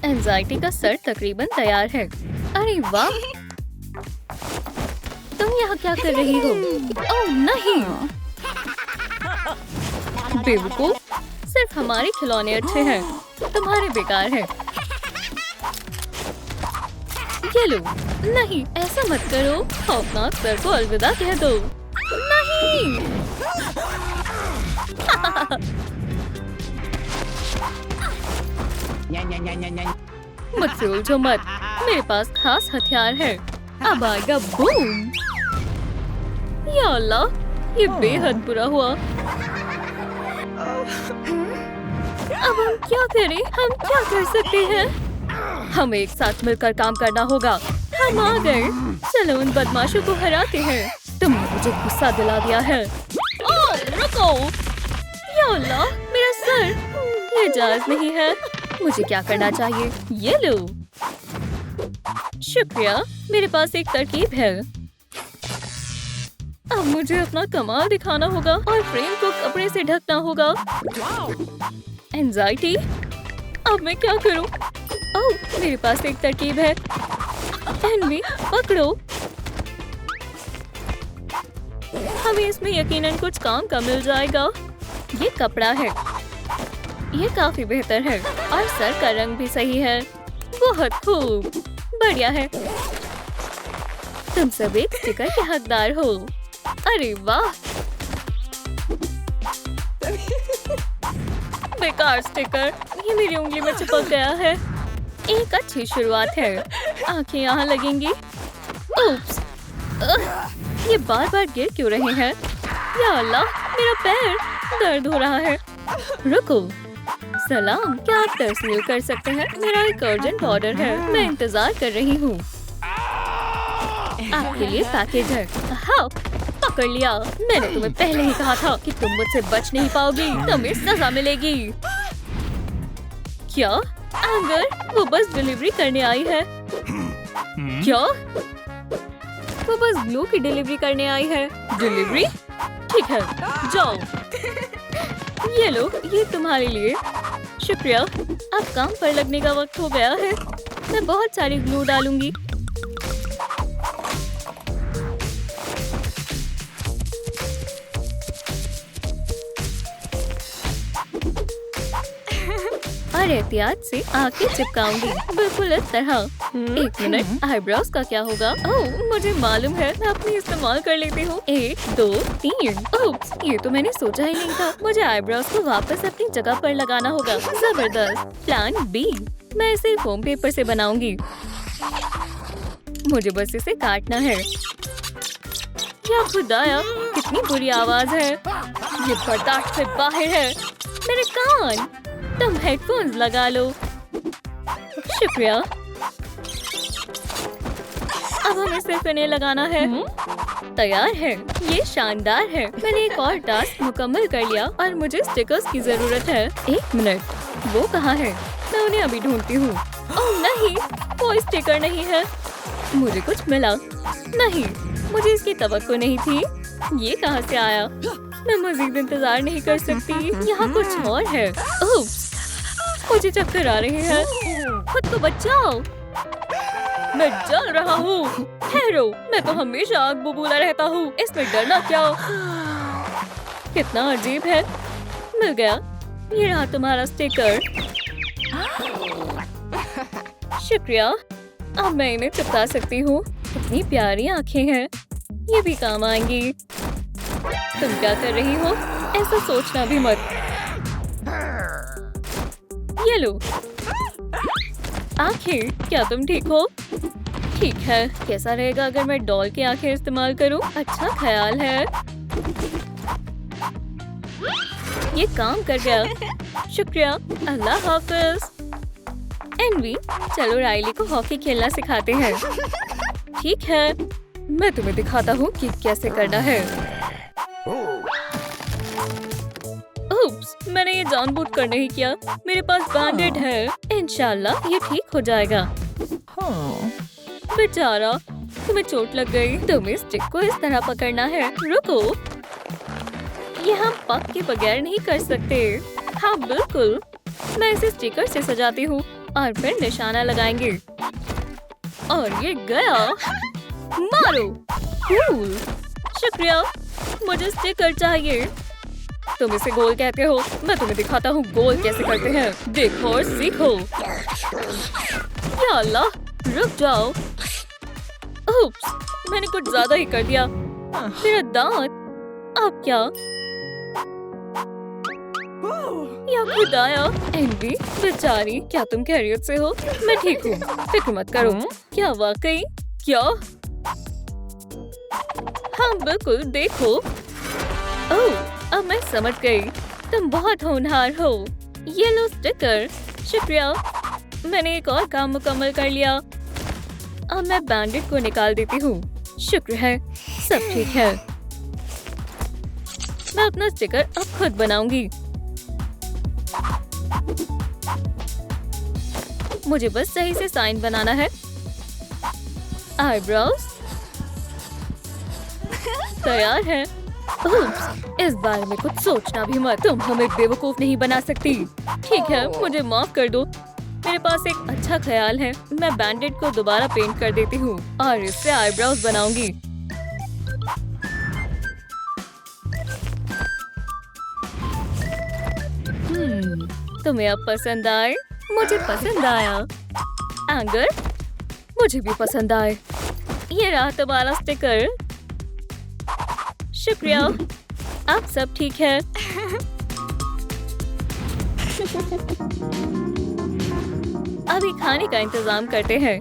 Anxiety का sir तकरीबन तैयार है। अरे वाह, तुम यहाँ क्या कर रही हो? ओह नहीं, बेवकूफ, सिर्फ हमारे खिलौने अच्छे हैं, तुम्हारे बेकार हैं। ये लो, नहीं ऐसा मत करो, खौफनाक सर को अलविदा कह दो। नहीं मुझसे उलझो मत, मेरे पास खास हथियार है। अब आएगा बूम। या अल्लाह, ये बेहद बुरा हुआ। अब हम क्या करें? हम क्या कर सकते हैं? हमें एक साथ मिलकर काम करना होगा। हम आ गए, चलो उन बदमाशों को हराते हैं। तुमने मुझे गुस्सा दिला दिया है। ओह रुको, या अल्लाह, मेरा सर, ये जायज नहीं है। मुझे क्या करना चाहिए? ये लो। शुक्रिया, मेरे पास एक तरकीब है। अब मुझे अपना कमाल दिखाना होगा और फ्रेम को कपड़े से ढकना होगा। एंजाइटी, अब मैं क्या करूं? ओह, मेरे पास एक तरकीब है। एनवी, पकड़ो। हमें इसमें यकीनन कुछ काम का मिल जाएगा। ये कपड़ा है, ये काफी बेहतर है और सर का रंग भी सही है। बहुत खूब, बढ़िया है। तुम सब एक स्टिकर के हकदार हो। अरे वाह, बेकार स्टिकर, ये मेरी उंगली में चिपक गया है। एक अच्छी शुरुआत है। आंखें यहाँ लगेंगी। उप्स, ये बार बार गिर क्यों रहे हैं? या अल्लाह, मेरा पैर दर्द हो रहा है। रुको, सलाम, क्या आप तहसील कर सकते हैं? मेरा एक अर्जेंट ऑर्डर है, मैं इंतजार कर रही हूँ। आपके लिए पैकेज है। हाँ, पकड़ लिया। मैंने तुम्हें पहले ही कहा था कि तुम मुझसे बच नहीं पाओगी, तुम्हें सजा मिलेगी। क्या? अगर वो बस डिलीवरी करने आई है। क्या? वो बस ग्लू की डिलीवरी करने आई है। डिलीवरी? ठीक है, जाओ। ये लो, ये तुम्हारे लिए। शुक्रिया, अब काम पर लगने का वक्त हो गया है। मैं बहुत सारी ग्लू डालूंगी। और एहतियात से आंखें चिपकाऊंगी, बिल्कुल इस तरह। एक मिनट, आईब्रोज का क्या होगा? ओह, मुझे मालूम है, मैं अपनी इस्तेमाल कर लेती हूँ। 1 2 3। ओप्स, ये तो मैंने सोचा ही नहीं था। मुझे आईब्रोज को वापस अपनी जगह पर लगाना होगा। जबरदस्त। प्लान बी, मैं इसे फोम पेपर से बनाऊंगी। मुझे बस इसे काटना है। क्या खुदाया, कितनी बुरी आवाज है। ये बर्दाश्त से बाहर है। मेरे कान, तुम हेडफोन्स लगा लो। शुक्रिया। अब हमें सिर्फ इन्हें लगाना है। तैयार है, ये शानदार है। मैंने एक और टास्क मुकम्मल कर लिया और मुझे स्टिकर्स की जरूरत है। 1 मिनट, वो कहाँ है? मैं उन्हें अभी ढूंढती हूँ। ओह नहीं, कोई स्टिकर नहीं है। मुझे कुछ मिला नहीं, मुझे इसकी तवक्को नहीं थी। ये कहाँ से आया? मैं मजीद इंतजार नहीं कर सकती। यहाँ कुछ और है। उप्स, मुझे चक्कर आ रहे हैं। खुद को बचाओ, मैं जल रहा हूँ। ठहरो, मैं तो हमेशा आग बबूला रहता हूँ, इसमें डरना क्या? कितना अजीब है। मिल गया, ये रहा तुम्हारा स्टिकर। शुक्रिया, अब मैं इन्हें चिपका सकती हूँ। कितनी प्यारी आंखें हैं, ये भी काम आएंगी। तुम क्या कर रही हो? ऐसा सोचना भी मत। ये लो आंखें, क्या तुम ठीक हो? ठीक है, कैसा रहेगा अगर मैं डॉल की आंखें इस्तेमाल करूं? अच्छा ख्याल है। ये काम कर गया। शुक्रिया, अल्लाह हाफिज। एनवी, चलो राइली को हॉकी खेलना सिखाते हैं। ठीक है, मैं तुम्हें दिखाता हूँ कि कैसे करना है। उप्स, मैंने ये जानबूझकर नहीं किया। मेरे पास बैंडेड है, इंशाल्लाह ये ठीक हो जाएगा। बेचारा, तुम्हें चोट लग गई। तुम्हें स्टिक को इस तरह पकड़ना है। रुको, ये हम पक के बगैर नहीं कर सकते। हाँ बिल्कुल, मैं इसे स्टिकर से सजाती हूँ और फिर निशाना लगाएंगे और ये गया। मारो। कूल। शुक्रिया। मुझे स्टिकर चाहिए। तुम इसे गोल कहते हो, मैं तुम्हें दिखाता हूँ गोल कैसे करते हैं। देखो और सीखो। या अल्लाह, रुक जाओ। उप्स, मैंने कुछ ज्यादा ही कर दिया। मेरा दांत। अब क्या? या खुदाया। एनवी, बेचारी, क्या तुम खैरियत से हो? मैं ठीक हूँ, फिक्र मत करो। क्या वाकई? क्या? हाँ बिल्कुल, देखो। ओह, अब मैं समझ गई। तुम बहुत होनहार हो। ये लो स्टिकर। शुक्रिया। मैंने एक और काम मुकम्मल कर लिया। अब मैं बैंडेड को निकाल देती हूँ। शुक्र है, सब ठीक है। मैं अपना स्टिकर अब खुद बनाऊंगी। मुझे बस सही से साइन बनाना है। आईब्रोज तैयार है। इस बारे में कुछ सोचना भी मत। तुम हमें बेवकूफ नहीं बना सकती। ठीक है, मुझे माफ कर दो। मेरे पास एक अच्छा ख्याल है। मैं बैंडेड को दोबारा पेंट कर देती हूँ और इससे आईब्रोज बनाऊंगी। तुम्हें अब पसंद आए? मुझे पसंद आया। एंगर, मुझे भी पसंद आए। ये रहा तुम्हारा स्टिकर। शुक्रिया। अब सब ठीक है। अभी खाने का इंतजाम करते हैं।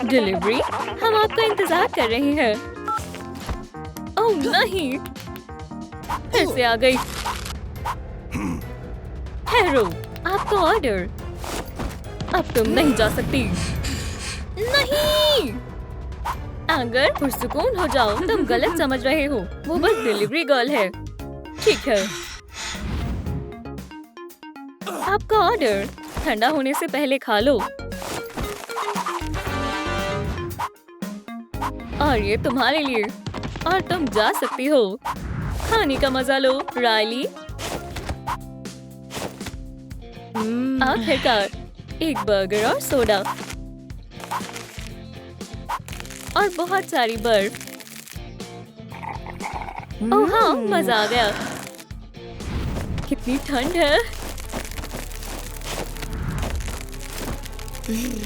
डिलीवरी, हम आपका इंतजार कर रहे हैं। ओह नहीं, फिर से आ गई। ठहरो, आपका ऑर्डर। अब तुम नहीं जा सकती। नहीं, एंगर, पुरसुकून हो जाओ। तुम गलत समझ रहे हो। वो बस डिलीवरी गर्ल है। ठीक है। आपका ऑर्डर। ठंडा होने से पहले खा लो। और ये तुम्हारे लिए। और तुम जा सकती हो। खाने का मजा लो, रायली। आखिरकार एक बर्गर और सोडा और बहुत सारी बर्फ। ओह हाँ, मजा आ गया। कितनी ठंड है।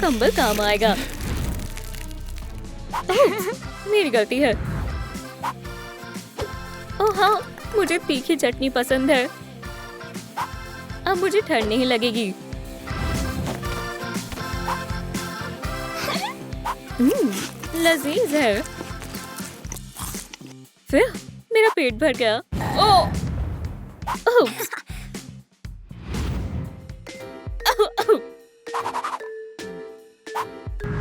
कंबल काम आएगा। मेरी गलती है। ओह हाँ, मुझे तीखी चटनी पसंद है। अब मुझे ठंड नहीं लगेगी। लजीज है। फिर मेरा पेट भर गया। ओह,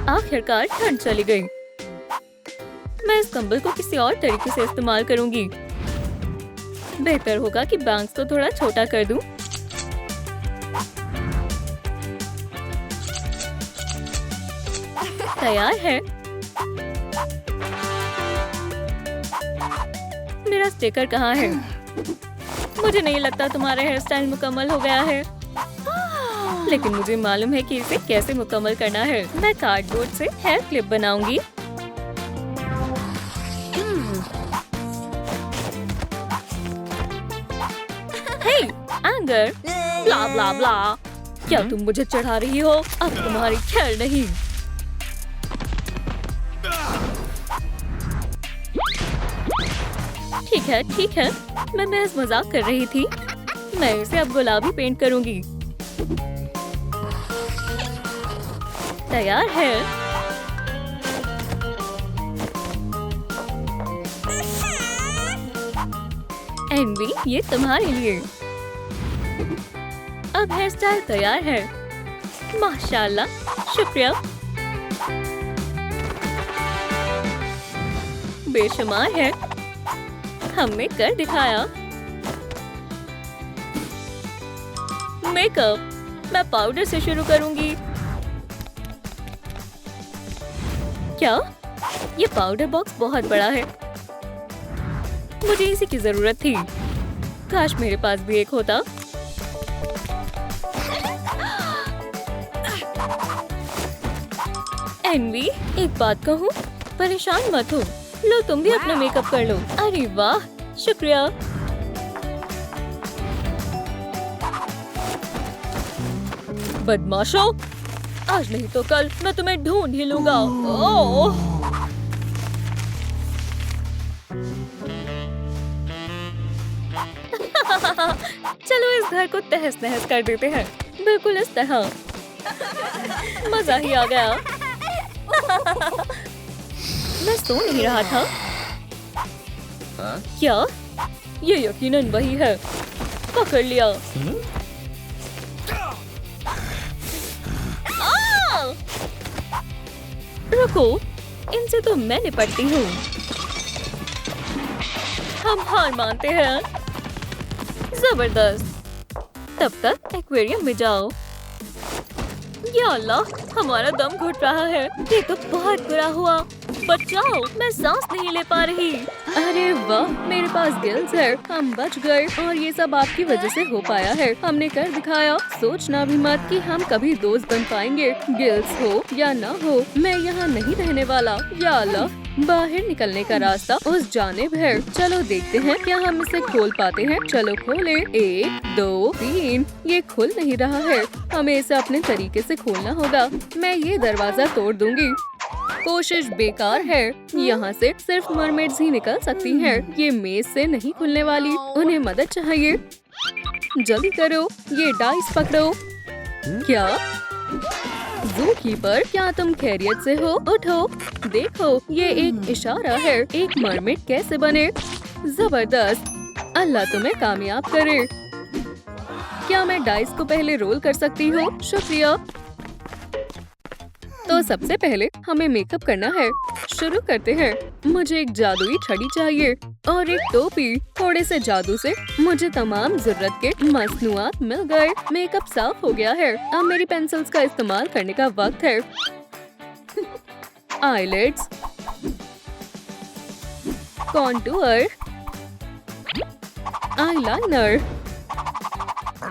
आखिरकार ठंड चली गई। मैं इस कंबल को किसी और तरीके से इस्तेमाल करूंगी। बेहतर होगा कि बैंग्स को थोड़ा छोटा कर दूं। तैयार है। मेरा स्टिकर कहाँ है? मुझे नहीं लगता तुम्हारा हेयर स्टाइल मुकम्मल हो गया है। लेकिन मुझे मालूम है कि इसे कैसे मुकम्मल करना है। मैं कार्डबोर्ड से हेयर क्लिप बनाऊंगी। हे, एंगर, ब्ला ब्ला ब्ला। क्या तुम मुझे चढ़ा रही हो? अब तुम्हारी खैर नहीं। ठीक है, मैं महज मजाक कर रही थी। मैं इसे अब गुलाबी पेंट करूंगी। तैयार है। एनवी, ये तुम्हारे लिए। अब हेयर स्टाइल तैयार है। माशाल्लाह, शुक्रिया। बेशुमार है। हमने कर दिखाया। मेकअप, मैं पाउडर से शुरू करूंगी। क्या? ये पाउडर बॉक्स बहुत बड़ा है। मुझे इसी की जरूरत थी। काश मेरे पास भी एक होता। एनवी, एक बात कहूँ, परेशान मत हो। लो तुम भी अपना मेकअप कर लो। अरे वाह, शुक्रिया। बदमाशों, आज नहीं तो कल मैं तुम्हें ढूंढ ही लूंगा। ओह! चलो इस घर को तहस नहस कर देते हैं, बिल्कुल इस तरह। मजा ही आ गया। मैं सो नहीं रहा था। क्या? ये यकीनन वही है। पकड़ लिया। रुको, इनसे तो मैं निपटती हूँ। हम हार मानते हैं। जबरदस्त। तब तक एक्वेरियम में जाओ। या अल्लाह, हमारा दम घुट रहा है। ये तो बहुत बुरा हुआ। बचाओ, मैं सांस नहीं ले पा रही। अरे वाह, मेरे पास गिल्स है। हम बच गए और ये सब आपकी वजह से हो पाया है। हमने कर दिखाया। सोचना भी मत कि हम कभी दोस्त बन पाएंगे। गिल्स हो या ना हो, मैं यहाँ नहीं रहने वाला। या अल्लाह, बाहर निकलने का रास्ता उस जानिब है। चलो देखते हैं क्या हम इसे खोल पाते हैं। चलो खोले। 1 2 3। ये खुल नहीं रहा है। हमें इसे अपने तरीके से खोलना होगा। मैं ये दरवाजा तोड़ दूंगी। कोशिश बेकार है। यहाँ से सिर्फ मरमेड्स ही निकल सकती हैं। ये मेज से नहीं खुलने वाली। उन्हें मदद चाहिए। जल्दी करो, ये डाइस पकड़ो। क्या? ज़ूकीपर, क्या तुम खैरियत से हो? उठो, देखो, ये एक इशारा है। एक मरमेड कैसे बने? जबरदस्त। अल्लाह तुम्हें कामयाब करे। क्या मैं डाइस को पहले रोल कर सकती हूँ? शुक्रिया। तो सबसे पहले हमें मेकअप करना है। शुरू करते हैं। मुझे एक जादुई छड़ी चाहिए और एक टोपी। थोड़े से जादू से मुझे तमाम जरूरत के मसनूआत मिल गए। मेकअप साफ हो गया है। अब मेरी पेंसिल्स का इस्तेमाल करने का वक्त है। Eyelids, contour, eyeliner.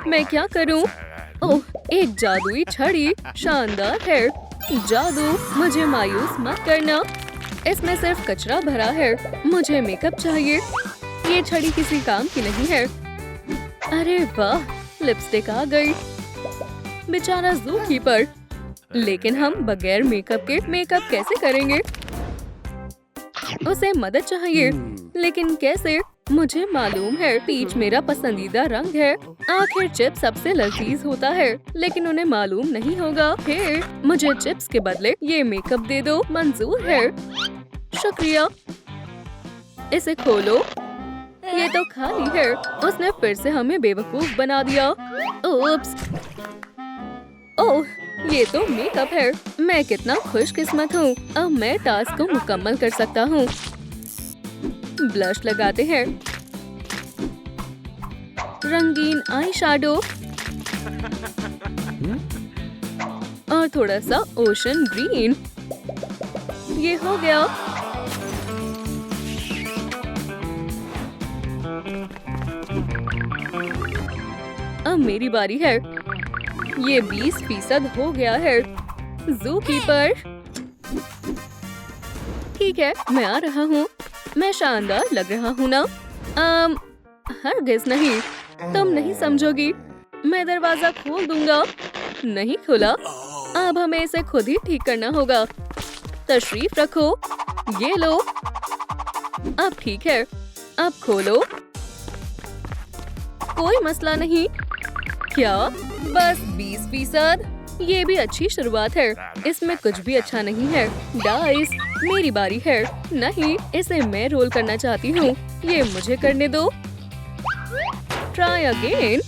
मैं क्या करूं? ओह, एक जादुई छड़ी। शानदार है। जादू, मुझे मायूस मत करना। इसमें सिर्फ कचरा भरा है। मुझे मेकअप चाहिए। ये छड़ी किसी काम की नहीं है। अरे वाह, लिपस्टिक आ गई। बेचारा ज़ूकीपर। लेकिन हम बगैर मेकअप के मेकअप कैसे करेंगे? उसे मदद चाहिए, लेकिन कैसे? मुझे मालूम है, पीच मेरा पसंदीदा रंग है। आखिर चिप्स सबसे लजीज होता है, लेकिन उन्हें मालूम नहीं होगा। हे, मुझे चिप्स के बदले ये मेकअप दे दो। मंजूर है। शुक्रिया। इसे खोलो। ये तो खाली है। उसने फिर से हमें बेवकूफ बना दिया। ओप्स। ओह, ये तो मेकअप है। मैं कितना खुशकिस्मत हूँ। अब मैं टास्क को मुकम्मल कर सकता हूँ। ब्लश लगाते हैं। रंगीन आई शैडो और थोड़ा सा ओशन ग्रीन। ये हो गया। अब मेरी बारी है। ये 20% हो गया है। ज़ूकीपर, ठीक है, मैं आ रहा हूँ। मैं शानदार लग रहा हूँ ना? हरगिज़ नहीं। तुम नहीं समझोगी। मैं दरवाजा खोल दूंगा। नहीं खुला। अब हमें इसे खुद ही ठीक करना होगा। तशरीफ रखो। ये लो। अब ठीक है। अब खोलो। कोई मसला नहीं। क्या? बस 20%? ये भी अच्छी शुरुआत है। इसमें कुछ भी अच्छा नहीं है। डाइस, मेरी बारी है। नहीं, इसे मैं रोल करना चाहती हूँ। ये मुझे करने दो। Try again.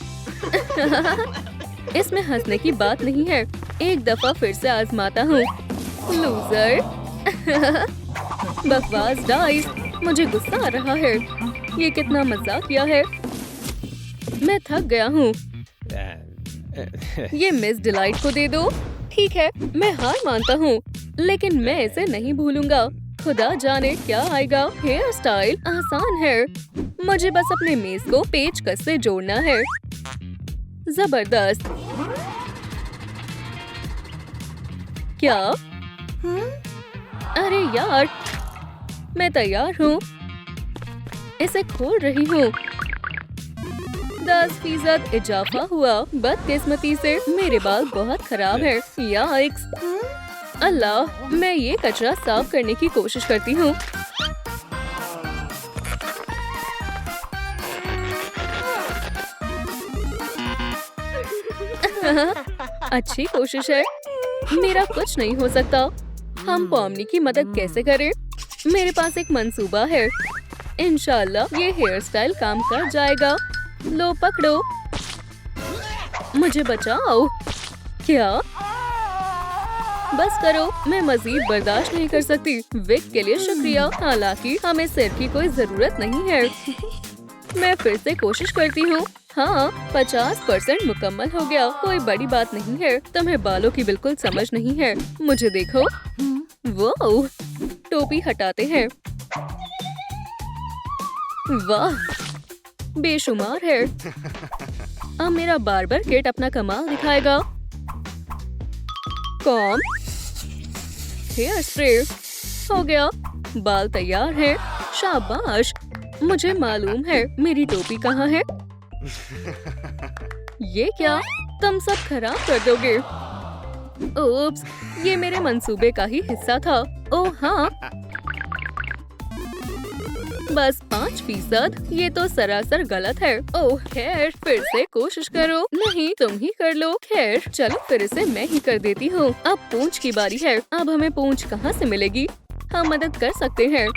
इसमें हंसने की बात नहीं है। एक दफा फिर से आजमाता हूँ। लूजर। बकवास डाइस, मुझे गुस्सा आ रहा है। ये कितना मजाकिया है। मैं थक गया हूँ। ये मिस डिलाइट को दे दो। ठीक है, मैं हार मानता हूँ, लेकिन मैं इसे नहीं भूलूंगा। खुदा जाने क्या आएगा। हेयर स्टाइल आसान है। मुझे बस अपने मेज को पेचकस से जोड़ना है। जबरदस्त। क्या? अरे यार, मैं तैयार हूँ। इसे खोल रही हूँ। 10% इजाफा हुआ। बदकिस्मती से मेरे बाल बहुत खराब है। याइक्स! अल्लाह, मैं ये कचरा साफ करने की कोशिश करती हूँ। अच्छी कोशिश है। मेरा कुछ नहीं हो सकता। हम पॉमनी की मदद कैसे करें? मेरे पास एक मंसूबा है। इंशाल्लाह ये हेयर स्टाइल काम कर जाएगा। लो पकड़ो। मुझे बचाओ। क्या? बस करो, मैं मजीद बर्दाश्त नहीं कर सकती। विग के लिए शुक्रिया, हालांकि हमें सिर की कोई जरूरत नहीं है। मैं फिर से कोशिश करती हूँ। हाँ, 50% मुकम्मल हो गया। कोई बड़ी बात नहीं है। तुम्हें बालों की बिल्कुल समझ नहीं है। मुझे देखो। वो टोपी हटाते हैं। वाह, बेशुमार है। अब मेरा बार्बर किट अपना कमाल दिखाएगा। कॉम, हेयर स्प्रे हो गया। बाल तैयार है। शाबाश। मुझे मालूम है मेरी टोपी कहाँ है। ये क्या? तुम सब खराब कर दोगे। ओप्स, ये मेरे मंसूबे का ही हिस्सा था। ओह हाँ, बस 5%। ये तो सरासर गलत है। ओह खैर, फिर से कोशिश करो। नहीं, तुम ही कर लो। खैर चलो, फिर से मैं ही कर देती हूँ। अब पूंछ की बारी है। अब हमें पूंछ कहाँ से मिलेगी? हम मदद कर सकते हैं।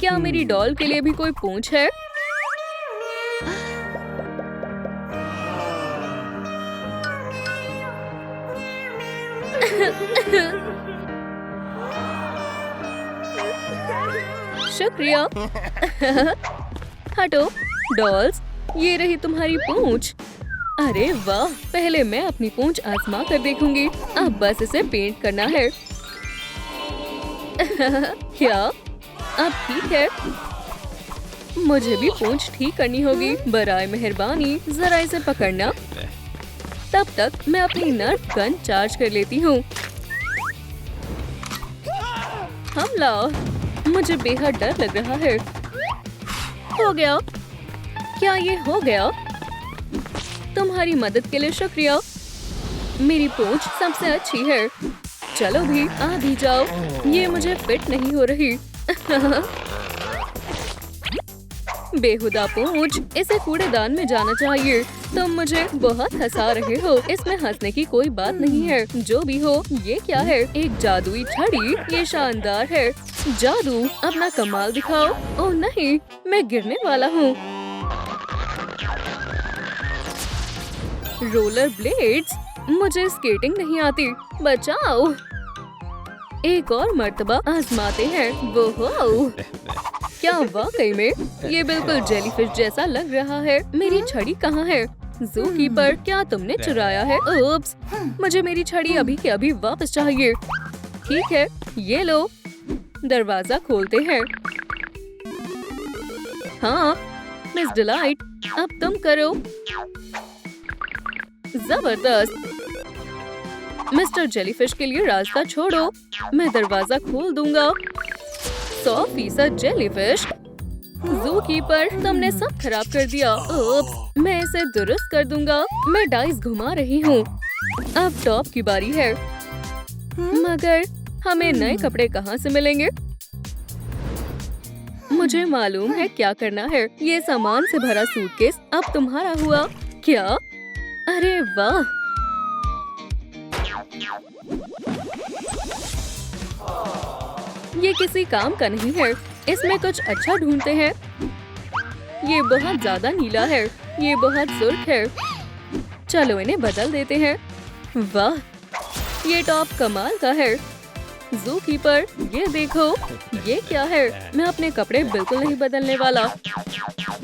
क्या मेरी डॉल के लिए भी कोई पूंछ है? शुक्रिया। हटो डॉल्स, ये रही तुम्हारी पूंछ। अरे वाह, पहले मैं अपनी पूंछ आजमा कर देखूंगी। अब बस इसे पेंट करना है। क्या? अब ठीक है। मुझे भी पूंछ ठीक करनी होगी। बराए मेहरबानी जरा इसे पकड़ना। तब तक मैं अपनी नर्फ गन चार्ज कर लेती हूँ। हमला! मुझे बेहद डर लग रहा है। हो गया। क्या ये हो गया? तुम्हारी मदद के लिए शुक्रिया। मेरी पूंछ सबसे अच्छी है। चलो भी, आ भी जाओ। ये मुझे फिट नहीं हो रही। बेहुदा पूंछ, इसे कूड़ेदान में जाना चाहिए। तुम मुझे बहुत हंसा रहे हो। इसमें हंसने की कोई बात नहीं है। जो भी हो, ये क्या है? एक जादुई छड़ी। ये शानदार है। जादू, अपना कमाल दिखाओ। ओह नहीं, मैं गिरने वाला हूँ। रोलर ब्लेड्स, मुझे स्केटिंग नहीं आती। बचाओ। एक और मर्तबा आजमाते हैं। वो हो, क्या वाकई में? ये बिल्कुल जेलीफिश जैसा लग रहा है। मेरी छड़ी कहाँ है? ज़ूकीपर, क्या तुमने चुराया है? ओप्स, मुझे मेरी छड़ी अभी के अभी वापस चाहिए। ठीक है, ये लो। दरवाजा खोलते हैं। हाँ, मिस डिलाइट, अब तुम करो। जबरदस्त। मिस्टर जेलीफिश के लिए रास्ता छोड़ो। मैं दरवाजा खोल दूंगा। 100% जेलीफिश। ज़ूकीपर, तुमने सब खराब कर दिया। ओप्स, मैं इसे दुरुस्त कर दूंगा। मैं डाइस घुमा रही हूँ। अब टॉप की बारी है। मगर हमें नए कपड़े कहाँ से मिलेंगे? मुझे मालूम है क्या करना है। ये सामान से भरा सूटकेस अब तुम्हारा हुआ। क्या? अरे वाह! ये किसी काम का नहीं है। इसमें कुछ अच्छा ढूंढते हैं। ये बहुत ज्यादा नीला है। ये बहुत सुर्ख है। चलो इन्हें बदल देते हैं। वाह, ये टॉप कमाल का है। ज़ूकीपर, ये देखो। ये क्या है? मैं अपने कपड़े बिल्कुल नहीं बदलने वाला।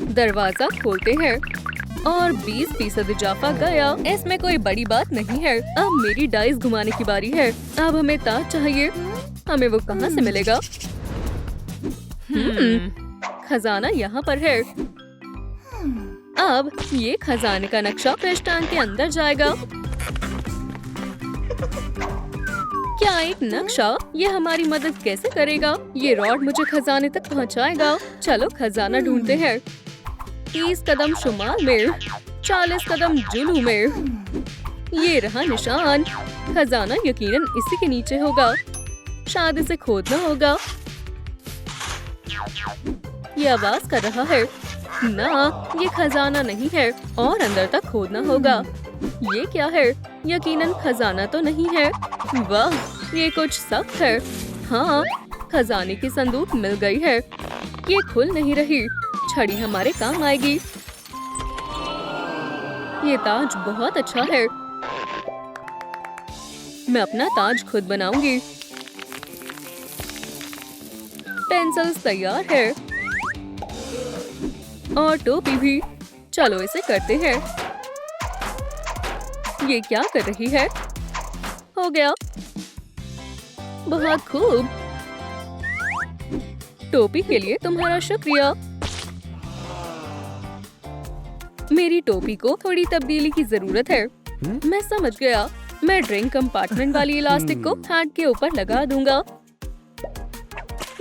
दरवाजा खोलते हैं और 20% इजाफा गया। इसमें कोई बड़ी बात नहीं है। अब मेरी डाइस घुमाने की बारी है। अब हमें ताज चाहिए। हमें वो कहाँ से मिलेगा? खजाना यहाँ पर है। अब ये खजाने का नक्शा पृष्ठांक के अंदर जाएगा। क्या एक नक्शा? ये हमारी मदद कैसे करेगा? ये रॉड मुझे खजाने तक पहुंचाएगा। चलो खजाना ढूंढते हैं। 30 कदम शुमाल में, 40 कदम जुनू में। ये रहा निशान। खजाना यकीनन इसी के नीचे होगा। शायद इसे खोदना होगा। ये आवाज कर रहा है। ना, ये खजाना नहीं है और अंदर तक खोदना होगा। ये क्या है? यकीनन खजाना तो नहीं है। वाह, ये कुछ सख्त है। हाँ, खजाने की संदूक मिल गई है। ये खुल नहीं रही। छड़ी हमारे काम आएगी। ये ताज बहुत अच्छा है। मैं अपना ताज खुद बनाऊंगी। पेंसिल्स तैयार है और टोपी भी। चलो इसे करते हैं। ये क्या कर रही है? हो गया। बहुत खूब। टोपी के लिए तुम्हारा शुक्रिया। मेरी टोपी को थोड़ी तब्दीली की जरूरत है। मैं समझ गया। मैं ड्रिंक कंपार्टमेंट वाली इलास्टिक को हैट के ऊपर लगा दूंगा।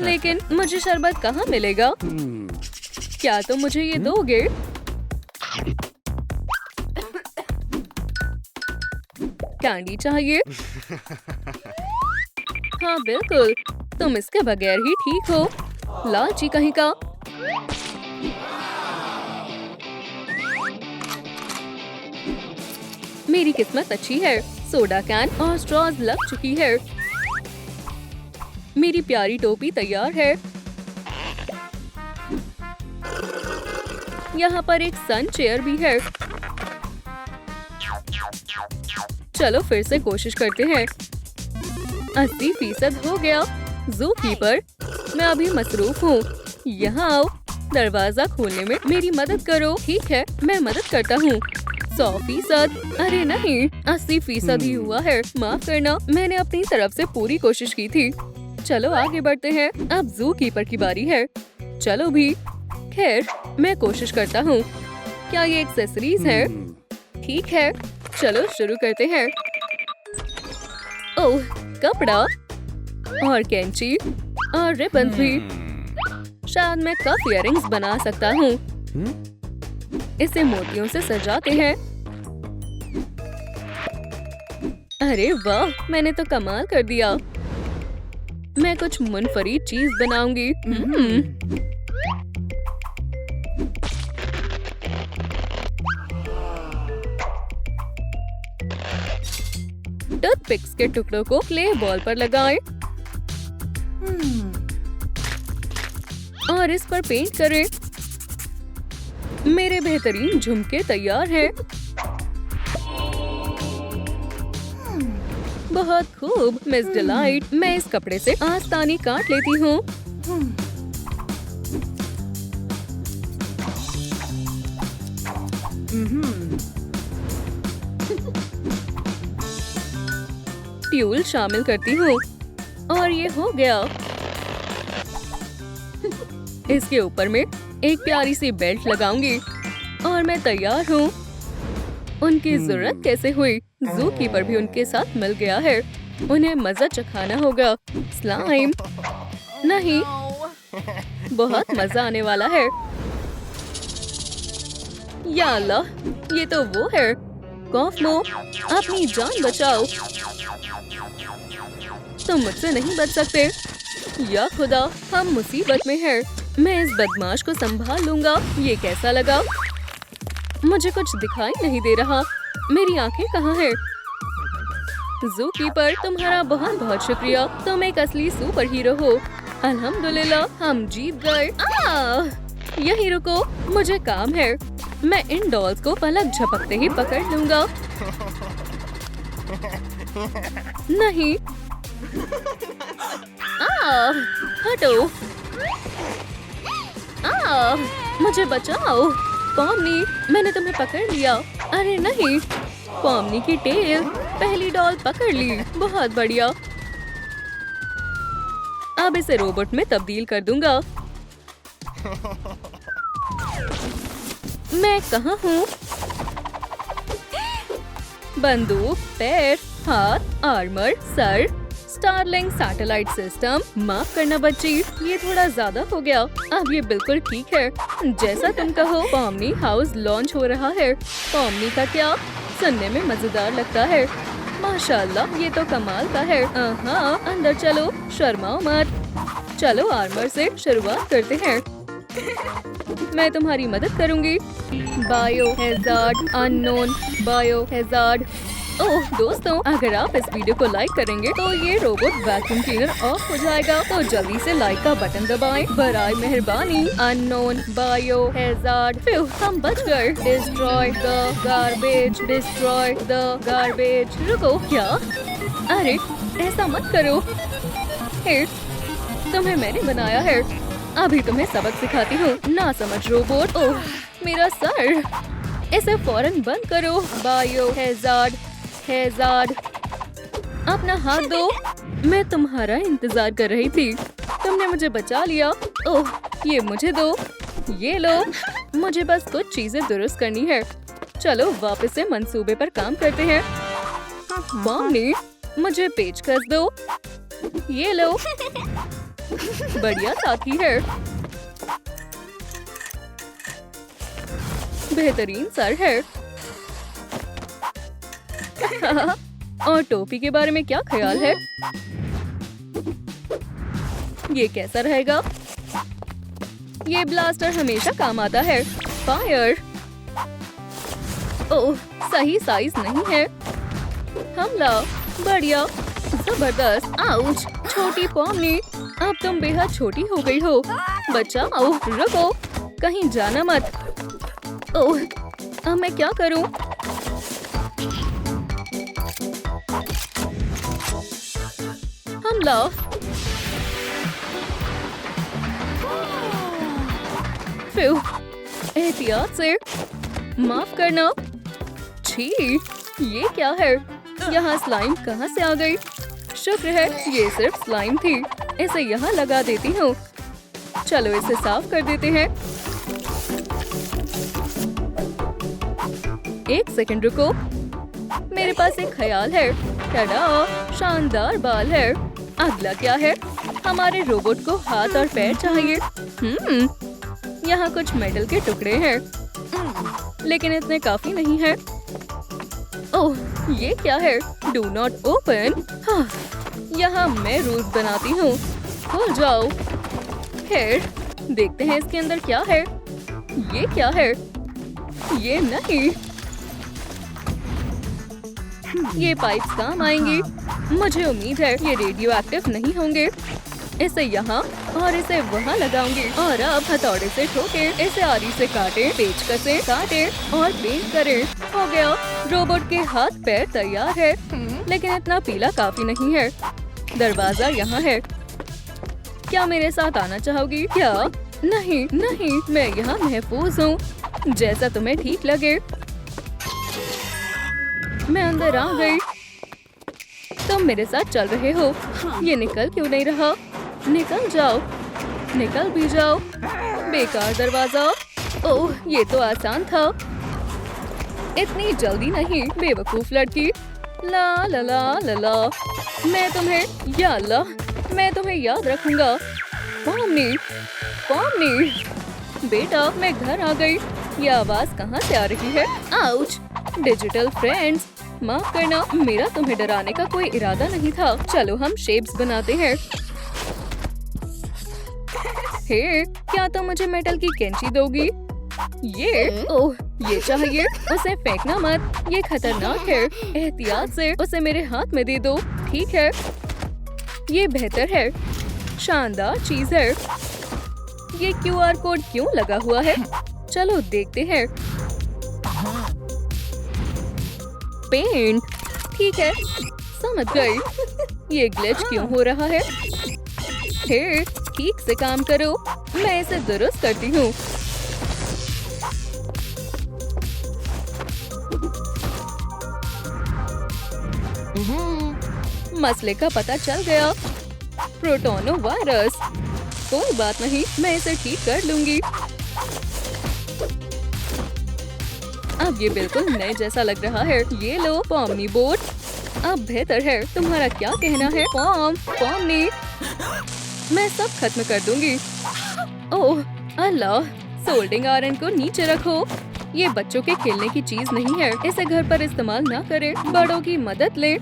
लेकिन मुझे शरबत कहाँ मिलेगा? क्या तुम मुझे ये दोगे? कैंडी चाहिए? हाँ बिल्कुल, तुम इसके बगैर ही ठीक हो। लालची कहीं का। मेरी किस्मत अच्छी है। सोडा कैन और स्ट्रॉज लग चुकी है। मेरी प्यारी टोपी तैयार है। यहाँ पर एक सन चेयर भी है। चलो फिर से कोशिश करते हैं। 80% हो गया। ज़ू कीपर, मैं अभी मसरूफ हूँ। यहाँ आओ। दरवाजा खोलने में मेरी मदद करो। ठीक है, मैं मदद करता हूँ। 100%। अरे नहीं, 80% ही हुआ है। माफ करना, मैंने अपनी तरफ से पूरी कोशिश की थी। चलो आगे बढ़ते हैं। अब ज़ू कीपर की बारी है। चलो भी। खैर, मैं कोशिश करता हूँ। क्या ये एक्सेसरीज है? ठीक है, चलो शुरू करते हैं। ओह, कपड़ा और कैंची और रिबन भी। शायद मैं कप इयररिंग्स बना सकता हूँ। इसे मोतियों से सजाते हैं। अरे वाह, मैंने तो कमाल कर दिया। मैं कुछ मुनफरीद चीज बनाऊंगी। टूथपिक्स के टुकड़ों को क्ले बॉल पर लगाएं और इस पर पेंट करें। मेरे बेहतरीन झुमके तैयार हैं। बहुत खूब मिस डिलाइट। मैं इस कपड़े से आस्तानी काट लेती हूँ। ट्यूल शामिल करती हूँ और ये हो गया। इसके ऊपर में एक प्यारी सी बेल्ट लगाऊंगी और मैं तैयार हूँ। उनकी जरूरत कैसे हुई? ज़ू कीपर भी उनके साथ मिल गया है। उन्हें मजा चखाना होगा। स्लाइम नहीं, बहुत मजा आने वाला है। या अल्लाह, ये तो वो है। कॉफ्लो, अपनी जान बचाओ। तुम मुझसे नहीं बच सकते। या खुदा, हम मुसीबत में हैं। मैं इस बदमाश को संभाल लूंगा। ये कैसा लगा? मुझे कुछ दिखाई नहीं दे रहा। मेरी आंखें कहाँ हैं? ज़ू कीपर, तुम्हारा बहुत बहुत शुक्रिया। तुम एक असली सुपर हीरो हो। अल्हम्दुलिल्लाह, हम जीत गए। यहीं रुको, मुझे काम है। मैं इन डॉल्स को पलक झपकते ही पकड़ लूंगा। नहीं, हटो। मुझे बचाओ। पॉमनी, मैंने तुम्हें पकड़ लिया। अरे नहीं, पॉमनी की टेल। पहली डॉल पकड़ ली। बहुत बढ़िया। अब इसे रोबोट में तब्दील कर दूंगा। मैं कहाँ हूँ? बंदूक, पैर, हाथ, armour, sir, Starlink satellite system. माफ करना बच्ची, ये थोड़ा ज्यादा हो गया। अब ये बिल्कुल ठीक है, जैसा तुम कहो। पॉमनी हाउस लॉन्च हो रहा है। पॉमनी का क्या? सुनने में मजेदार लगता है। माशाल्लाह, ये तो कमाल का है। हाँ, अंदर चलो, शर्माओ मत। चलो आर्मर से शुरुआत करते हैं। मैं तुम्हारी मदद करूंगी। Biohazard unknown biohazard. Oh दोस्तों, अगर आप इस वीडियो को लाइक करेंगे तो ये रोबोट वैक्यूम क्लीनर ऑफ हो जाएगा, तो जल्दी से लाइक का बटन दबाएं। बराए मेहरबानी। Unknown bio hazard. फिर हम बच गए। Destroy the garbage, destroy the garbage. रुको, क्या? अरे ऐसा मत करो। हे, तुम्हें मैंने बनाया है, अभी तुम्हें सबक सिखाती हूँ। ना समझ रोबोट। ओह मेरा सर, इसे फौरन बंद करो। Bio hazard hazard. अपना हाथ दो। मैं तुम्हारा इंतजार कर रही थी, तुमने मुझे बचा लिया। ओह ये मुझे दो। ये लो, मुझे बस कुछ चीजें दुरुस्त करनी है। चलो वापस से मंसूबे पर काम करते हैं। पॉमनी, मुझे पेचकस दो। ये लो, बढ़िया साथी है। बेहतरीन सर है। और टोपी के बारे में क्या ख्याल है? ये कैसा रहेगा? ये ब्लास्टर हमेशा काम आता है। फायर। ओह सही साइज नहीं है। हमला, बढ़िया, जबरदस्त। आउच, छोटी पॉमनी, अब तुम बेहद छोटी हो गई हो। बचाओ, रुको, कहीं जाना मत। ओह अब मैं क्या करूं? हमला। फिर एहतियात से। माफ करना। छी, ये क्या है? यहाँ स्लाइम कहाँ से आ गई? शुक्र है ये सिर्फ स्लाइम थी। इसे यहाँ लगा देती हूँ। चलो इसे साफ कर देते हैं। एक सेकंड रुको, मेरे पास एक ख्याल है। टाडा, शानदार बाल है। अगला क्या है? हमारे रोबोट को हाथ और पैर चाहिए। यहाँ कुछ मेटल के टुकड़े हैं, लेकिन इतने काफी नहीं है। ओह ये क्या है? Do not open. हाँ, यहाँ मैं रूल्स बनाती हूँ। खुल जाओ। खैर, देखते हैं इसके अंदर क्या है। ये क्या है? ये नहीं। ये पाइप्स काम आएंगी। मुझे उम्मीद है ये रेडियो एक्टिव नहीं होंगे। इसे यहाँ और इसे वहाँ लगाऊंगी। और अब हथौड़े से ठोके, इसे आरी से काटे, पेचकस से काटे और पेंट करें। हो गया। रोबोट के हाथ पैर तैयार है, लेकिन इतना पीला काफी नहीं है। दरवाजा यहाँ है। क्या मेरे साथ आना चाहोगी? क्या? नहीं नहीं, मैं यहाँ महफूज हूँ। जैसा तुम्हें ठीक लगे। मैं अंदर आ गई। तुम मेरे साथ चल रहे हो। ये निकल क्यों नहीं रहा? निकल जाओ, निकल भी जाओ। बेकार दरवाजा। ओह ये तो आसान था। इतनी जल्दी नहीं, बेवकूफ लड़की। ला ला ला ला ला। मैं तुम्हें याद रखूंगा। पॉमनी, पॉमनी बेटा, मैं घर आ गई। ये आवाज कहाँ से आ रही है? आउच। डिजिटल फ्रेंड्स, माफ करना, मेरा तुम्हें डराने का कोई इरादा नहीं था। चलो हम शेप्स बनाते हैं। हे, क्या तुम मुझे मेटल की कैंची दोगी? ये, ओह ये चाहिए। उसे फेंकना मत, ये खतरनाक है। एहतियात से उसे मेरे हाथ में दे दो। ठीक है, ये बेहतर है। शानदार चीज है। ये QR कोड क्यों लगा हुआ है? चलो देखते हैं। पेंट, ठीक है, समझ गई। ये ग्लिच क्यों हो रहा है? हे, ठीक से काम करो, मैं इसे दुरुस्त करती हूँ। मसले का पता चल गया। प्रोटोनो वायरस। कोई बात नहीं, मैं इसे ठीक कर लूंगी। अब ये बिल्कुल नए जैसा लग रहा है। ये लो पॉमनी बोट। अब बेहतर है। तुम्हारा क्या कहना है? पॉम ने मैं सब खत्म कर दूंगी। ओह अल्लाह, सोल्डिंग आयरन को नीचे रखो। ये बच्चों के खेलने की चीज नहीं है, इसे घर पर इस्तेमाल ना करें। बड़ों की मदद ले।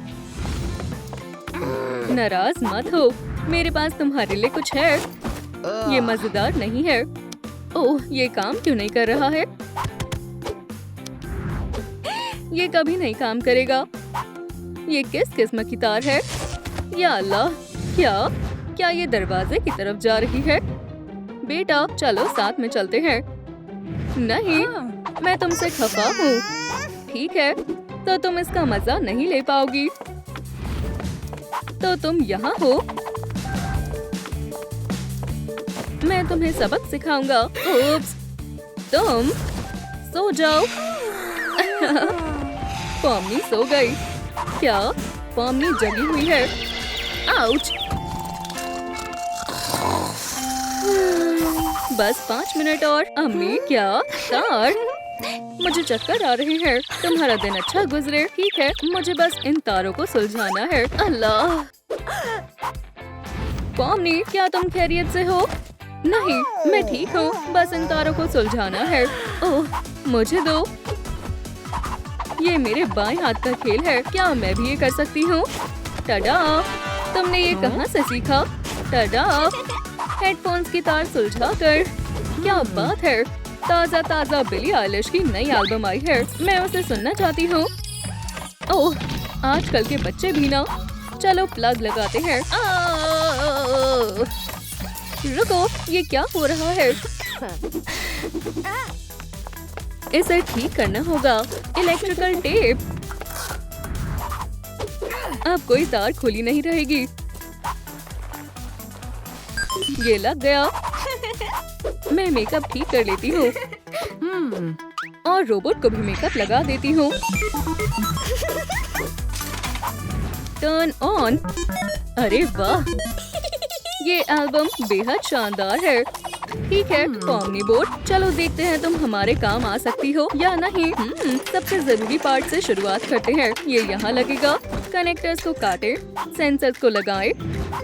नाराज मत हो, मेरे पास तुम्हारे लिए कुछ है। ये मजेदार नहीं है। ओह, ये काम क्यों नहीं कर रहा है? ये कभी नहीं काम करेगा। ये किस किस्म की तार है? या अल्लाह, क्या ये दरवाजे की तरफ जा रही है? बेटा चलो साथ में चलते हैं। नहीं, मैं तुमसे खफा हूँ। ठीक है, तो तुम इसका मजा नहीं ले पाओगी। तो तुम यहाँ हो। मैं तुम्हें सबक सिखाऊंगा। ओप्स, तुम सो जाओ। पॉमनी सो गई। क्या पॉमनी जगी हुई है? आउच! बस 5 मिनट और। अम्मी क्या तार? मुझे चक्कर आ रही है। तुम्हारा दिन अच्छा गुजरे। ठीक है, मुझे बस इन तारों को सुलझाना है। अल्लाह! पॉमनी क्या तुम खैरियत से हो? नहीं, मैं ठीक हूँ, बस इन तारों को सुलझाना है। ओह, मुझे दो। ये मेरे बाएं हाथ का खेल है, क्या मैं भी ये कर सकती हूँ? टडा! तुमने ये कहाँ से सीखा? टडा! हेडफोन्स की तार सुलझा कर। क्या बात है! ताज़ा बिली आइलिश की नई एल्बम आई है, मैं उसे सुनना चाहती हूँ। ओह, आजकल के बच्चे भी ना। चलो प्लग लगाते हैं। रुको, ये क्या हो रहा है? इसे ठीक करना होगा। Electrical tape. अब कोई तार खुली नहीं रहेगी। ये लग गया। मैं मेकअप ठीक कर लेती हूँ और रोबोट को भी मेकअप लगा देती हूँ। Turn on. अरे वाह, ये एल्बम बेहद शानदार है। ठीक है पॉमनी बोट, चलो देखते हैं तुम हमारे काम आ सकती हो या नहीं। सबसे जरूरी पार्ट से शुरुआत करते हैं। ये यहाँ लगेगा। कनेक्टर्स को काटे, सेंसर्स को लगाए।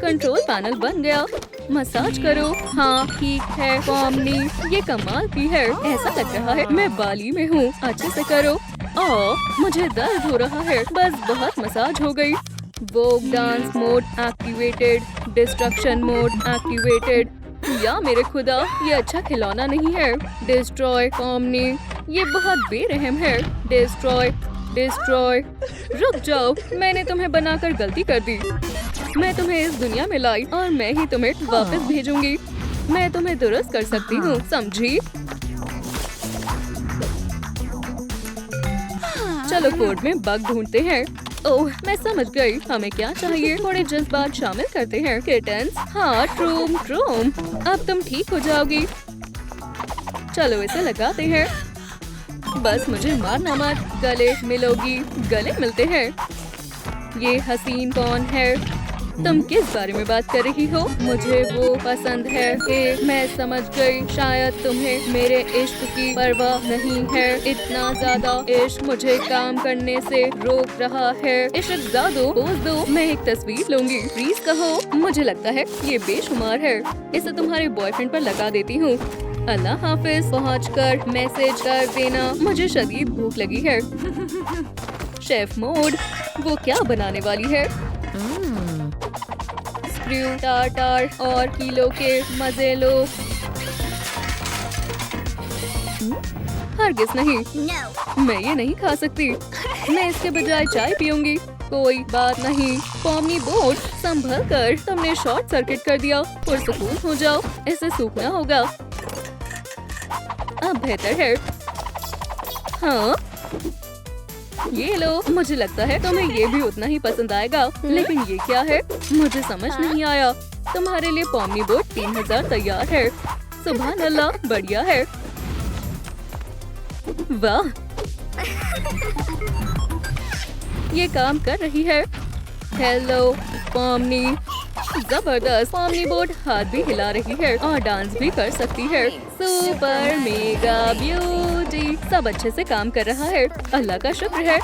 कंट्रोल पैनल बन गया। मसाज करो। हाँ ठीक है पॉमनी, ये कमाल की है। ऐसा लग रहा है मैं बाली में हूँ। अच्छे से करो। मुझे दर्द हो रहा है। बस बहुत मसाज हो गई। Vogue dance mode activated, destruction mode activated. या मेरे खुदा, ये अच्छा खिलौना नहीं है। डिस्ट्रॉय पॉमनी, ये बहुत बेरहम है। Destroy destroy. रुक जाओ, मैंने तुम्हें बनाकर गलती कर दी। मैं तुम्हें इस दुनिया में लाई और मैं ही तुम्हें वापस भेजूंगी। मैं तुम्हें दुरुस्त कर सकती हूँ, समझी? चलो कोड में बग ढूंढते हैं। ओह, मैं समझ गई। हमें क्या चाहिए? थोड़े जज्बात शामिल करते हैं। किटन्स, हाँ ट्रूम। अब तुम ठीक हो जाओगी। चलो इसे लगाते हैं। बस मुझे मारना मत। गले मिलोगी। गले मिलते हैं। ये हसीन कौन है? तुम किस बारे में बात कर रही हो? मुझे वो पसंद है। मैं समझ गई। शायद तुम्हें मेरे इश्क की परवाह नहीं है। इतना ज्यादा इश्क मुझे काम करने से रोक रहा है। इश्क ज़ादो, पोज दो। मैं एक तस्वीर लूंगी। प्लीज कहो। मुझे लगता है ये बेशुमार है। इसे तुम्हारे बॉयफ्रेंड पर लगा देती हूँ। अल्लाह हाफिज। पहुँचकर मैसेज कर देना। मुझे शदीद भूख लगी है। Chef mode. वो क्या बनाने वाली है? स्क्रू, टार और किलो के मजे लो। हरगिज नहीं। मैं ये नहीं खा सकती। मैं इसके बजाय चाय पीऊंगी। कोई बात नहीं। पॉमनी बोट, संभल कर। तुमने शॉर्ट सर्किट कर दिया। पुरसुकून हो जाओ। इसे सूखना होगा। अब बेहतर है। हाँ, ये लो। मुझे लगता है तुम्हें ये भी उतना ही पसंद आएगा। लेकिन ये क्या है? मुझे समझ नहीं आया। तुम्हारे लिए पॉमनी बोट 3000 तैयार है। सुभान अल्लाह, बढ़िया है। वाह, ये काम कर रही है। हेलो पॉमनी, जबरदस्त। पॉमनी बोट हाथ भी हिला रही है और डांस भी कर सकती है। Super mega beauty. सब अच्छे से काम कर रहा है। अल्लाह का शुक्र है।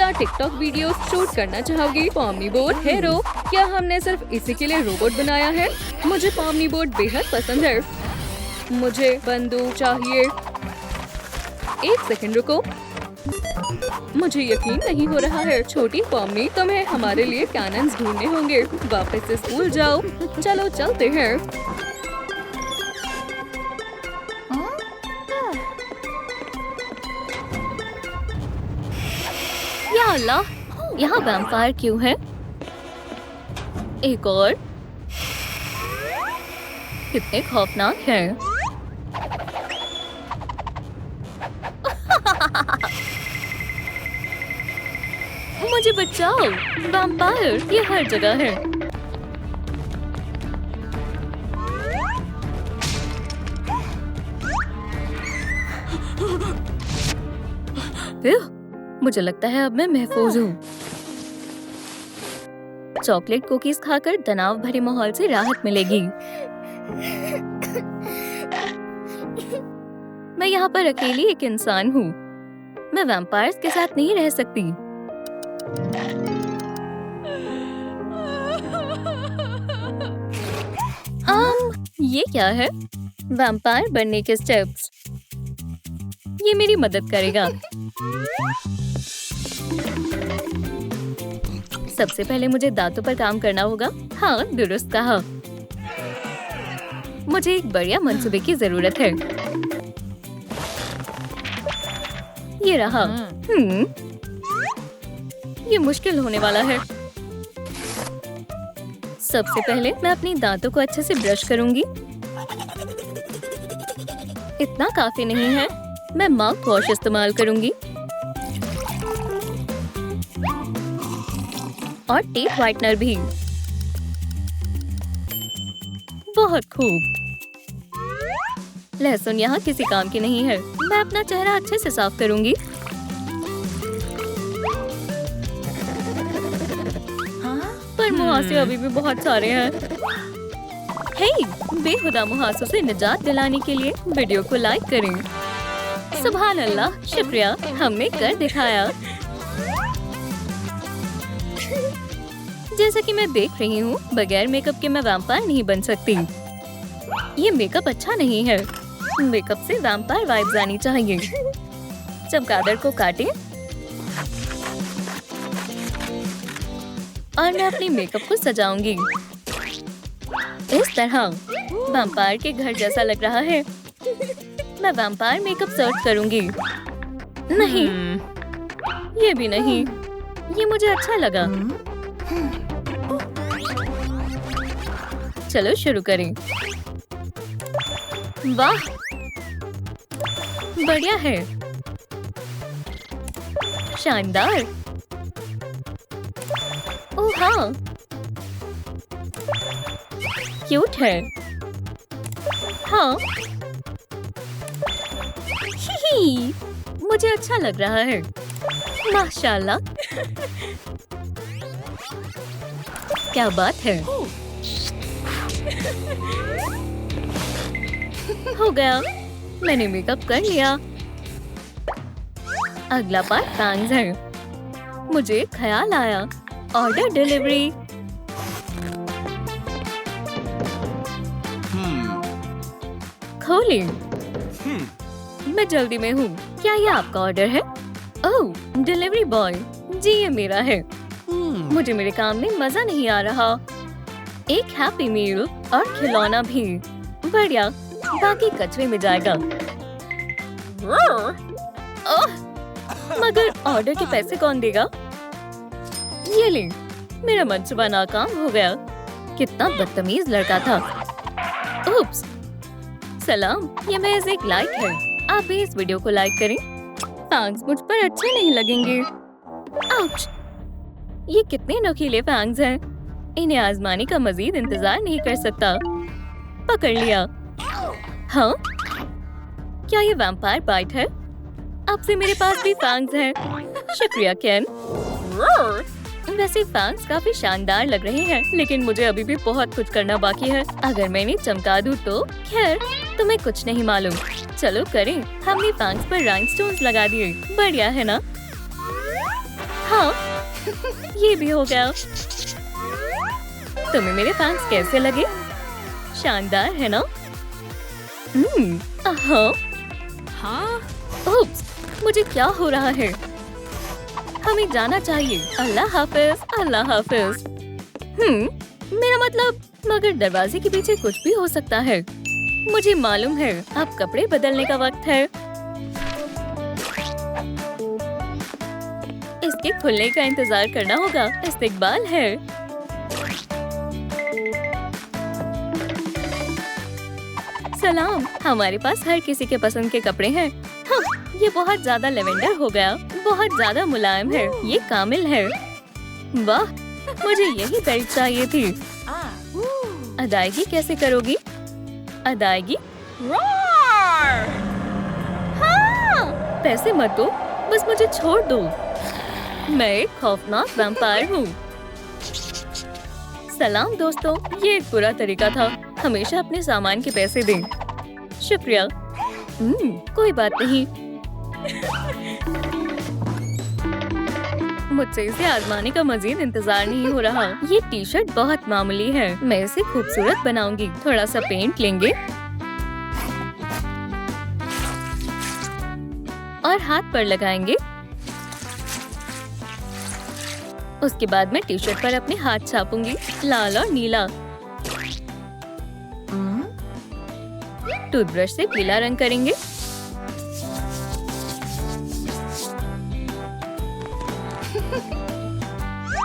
क्या टिकटॉक वीडियो शूट करना चाहोगी? पॉमी बोट हेरो, क्या हमने सिर्फ इसी के लिए रोबोट बनाया है? मुझे पॉमी बोट बेहद पसंद है। मुझे बंदूक चाहिए। एक सेकंड रुको, मुझे यकीन नहीं हो रहा है। छोटी पॉमी, तुम्हें हमारे लिए कैनन्स ढूंढने होंगे। वापस से स्कूल जाओ। चलो चलते हैं। या अल्लाह, यहाँ वैम्पायर क्यों है? एक और। कितने खौफनाक हैं। मुझे बचाओ, वैम्पायर ये हर जगह है। मुझे लगता है अब मैं महफूज हूँ। चॉकलेट कुकीज खाकर तनाव भरे माहौल से राहत मिलेगी। मैं यहाँ पर अकेली एक इंसान हूँ। मैं वैम्पायर्स के साथ नहीं रह सकती। ये क्या है? वैम्पायर बनने के स्टेप्स। ये मेरी मदद करेगा। सबसे पहले मुझे दांतों पर काम करना होगा। हाँ, दुरुस्त कहा। मुझे एक बढ़िया मंसूबे की जरूरत है। ये रहा। ये मुश्किल होने वाला है। सबसे पहले मैं अपनी दांतों को अच्छे से ब्रश करूंगी। इतना काफी नहीं है। मैं माउथ वॉश इस्तेमाल करूंगी और टीथ व्हाइटनर भी। बहुत खूब। लहसुन यहाँ किसी काम की नहीं है। मैं अपना चेहरा अच्छे से साफ करूंगी। पर मुहासे अभी भी बहुत सारे हैं। हे, बेहुदा मुहासों से निजात दिलाने के लिए वीडियो को लाइक करें। सुभान अल्लाह, शुक्रिया, हमने कर दिखाया। जैसा कि मैं देख रही हूँ, बगैर मेकअप के मैं वैम्पायर नहीं बन सकती। ये मेकअप अच्छा नहीं है। मेकअप से वैम्पायर वाइब्स आनी चाहिए। चमगादड़ को काटें और मैं अपनी मेकअप को सजाऊंगी इस तरह। वैम्पायर के घर जैसा लग रहा है। मैं वैम्पायर मेकअप सर्च करूंगी। नहीं, ये भी नहीं। ये मुझे अच्छा लगा। चलो शुरू करें। वाह, बढ़िया है। शानदार। ओह हाँ, क्यूट है। हाँ, ही, मुझे अच्छा लग रहा है। माशाल्लाह, क्या बात है। हो गया, मैंने मेकअप कर लिया। अगला पार्ट फैंग्स है। मुझे एक ख्याल आया। Order delivery. खोलें। मैं जल्दी में हूँ। क्या ये आपका ऑर्डर है? ओह, डिलीवरी बॉय। जी, ये मेरा है। मुझे मेरे काम में मजा नहीं आ रहा। एक हैप्पी मील और खिलौना भी। बढ़िया, बाकी कचरे में जाएगा। ओह, मगर ऑर्डर के पैसे कौन देगा? ये ले, मेरा मंसूबा नाकाम हो गया। कितना बदतमीज लड़का था। उप्स। सलाम, ये महज एक लाइक है। आप भी इस वीडियो को लाइक करें। फैंग्स मुझ पर अच्छे नहीं लगेंगे। आउच! ये कितने नुकीले फैंग्स हैं। इन्हें आजमाने का मजीद इंतजार नहीं कर सकता। पकड़ लिया। हाँ, क्या ये वैम्पायर बाइट है? अब से मेरे पास भी फैंग्स हैं। शुक्रिया केन। वैसे फैंग्स काफी शानदार लग रहे हैं, लेकिन मुझे अभी भी बहुत कुछ करना बाकी है। अगर मैं इन्हें चमका दूं तो खैर, तुम्हें कुछ नहीं मालूम। चलो करें। हमने फैंग्स पर राइनस्टोन्स लगा दिए। बढ़िया है ना? हाँ, हाँ, ये भी हो गया। तुम्हें मेरे फैंस कैसे लगे? शानदार है ना? हाँ। उप्स, मुझे क्या हो रहा है? हमें जाना चाहिए। अल्लाह हाफिज, अल्लाह हाफिज। मेरा मतलब, मगर दरवाजे के पीछे कुछ भी हो सकता है। मुझे मालूम है, अब कपड़े बदलने का वक्त है। इसके खुलने का इंतजार करना होगा। इस्तकबाल है। सलाम, हमारे पास हर किसी के पसंद के कपड़े हैं। हाँ, ये बहुत ज्यादा लेवेंडर हो गया, बहुत ज्यादा मुलायम है। ये कामिल है। वाह, मुझे यही बेल्ट चाहिए थी। अदायगी कैसे करोगी? अदायगी? हाँ! पैसे मत दो, बस मुझे छोड़ दो। मैं एक खौफनाक वैम्पायर हूँ। सलाम दोस्तों, ये एक बुरा तरीका था। हमेशा अपने सामान के पैसे दें। शुक्रिया। कोई बात नहीं। मुझसे इसे आजमाने का मजीद इंतजार नहीं हो रहा। ये टी शर्ट बहुत मामूली है। मैं इसे खूबसूरत बनाऊंगी। थोड़ा सा पेंट लेंगे और हाथ पर लगाएंगे। उसके बाद मैं टी शर्ट पर अपने हाथ छापूंगी, लाल और नीला। टूथब्रश से पीला रंग करेंगे।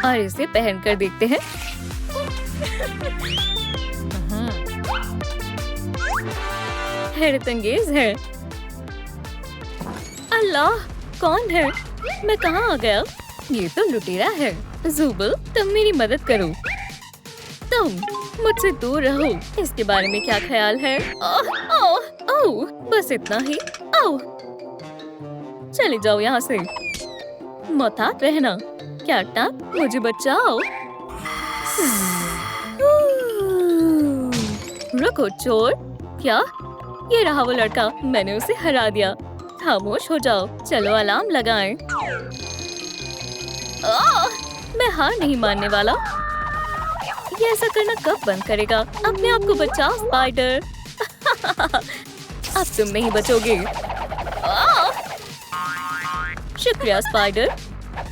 और इसे पहनकर देखते हैं। हैरतअंगेज है। अल्लाह, कौन है? मैं कहाँ आ गया? ये तो लुटेरा है। जुबल, तुम मेरी मदद करो। तुम मुझसे दूर रहो। इसके बारे में क्या ख्याल है? ओह, बस इतना ही। ओह, चले जाओ यहाँ से। मोहतात रहना। क्या टाप, मुझे बचाओ। रुको चोर। क्या? ये रहा वो लड़का। मैंने उसे हरा दिया। खामोश हो जाओ। चलो अलार्म लगाएं। मैं हार नहीं मानने वाला। ये ऐसा करना कब बंद करेगा? अपने आप को बचाओ स्पाइडर। अब तुम नहीं बचोगे। शुक्रिया स्पाइडर,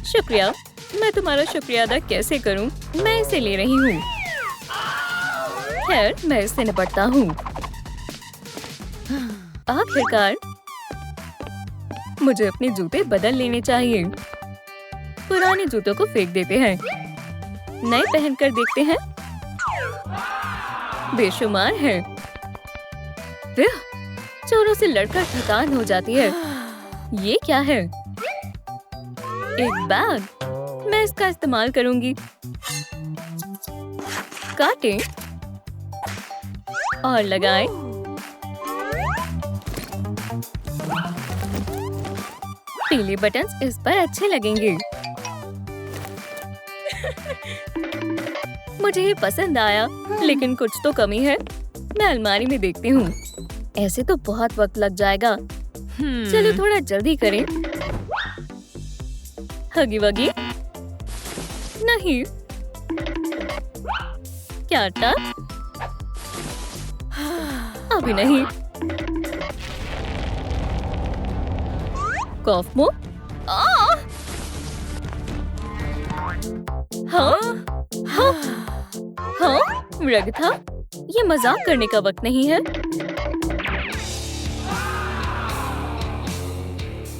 शुक्रिया। मैं तुम्हारा शुक्रिया अदा कैसे करूं? मैं इसे ले रही हूँ। खैर, मैं इससे निपटता हूँ। आखिरकार मुझे अपने जूते बदल लेने चाहिए। पुराने जूतों को फेंक देते हैं, नए पहनकर देखते हैं। बेशुमार है। चोरों से लड़कर थकान हो जाती है। ये क्या है? एक बैग। मैं इसका इस्तेमाल करूंगी। काटें और लगाएं। पीले बटन्स इस पर अच्छे लगेंगे। मुझे ये पसंद आया, लेकिन कुछ तो कमी है। मैं अलमारी में देखती हूँ। ऐसे तो बहुत वक्त लग जाएगा। चलो थोड़ा जल्दी करें। हगी वगी? नहीं। क्या टप? अभी नहीं। कॉफमो? हाँ? हाँ? हाँ? रग था? ये मजाक करने का वक्त नहीं है।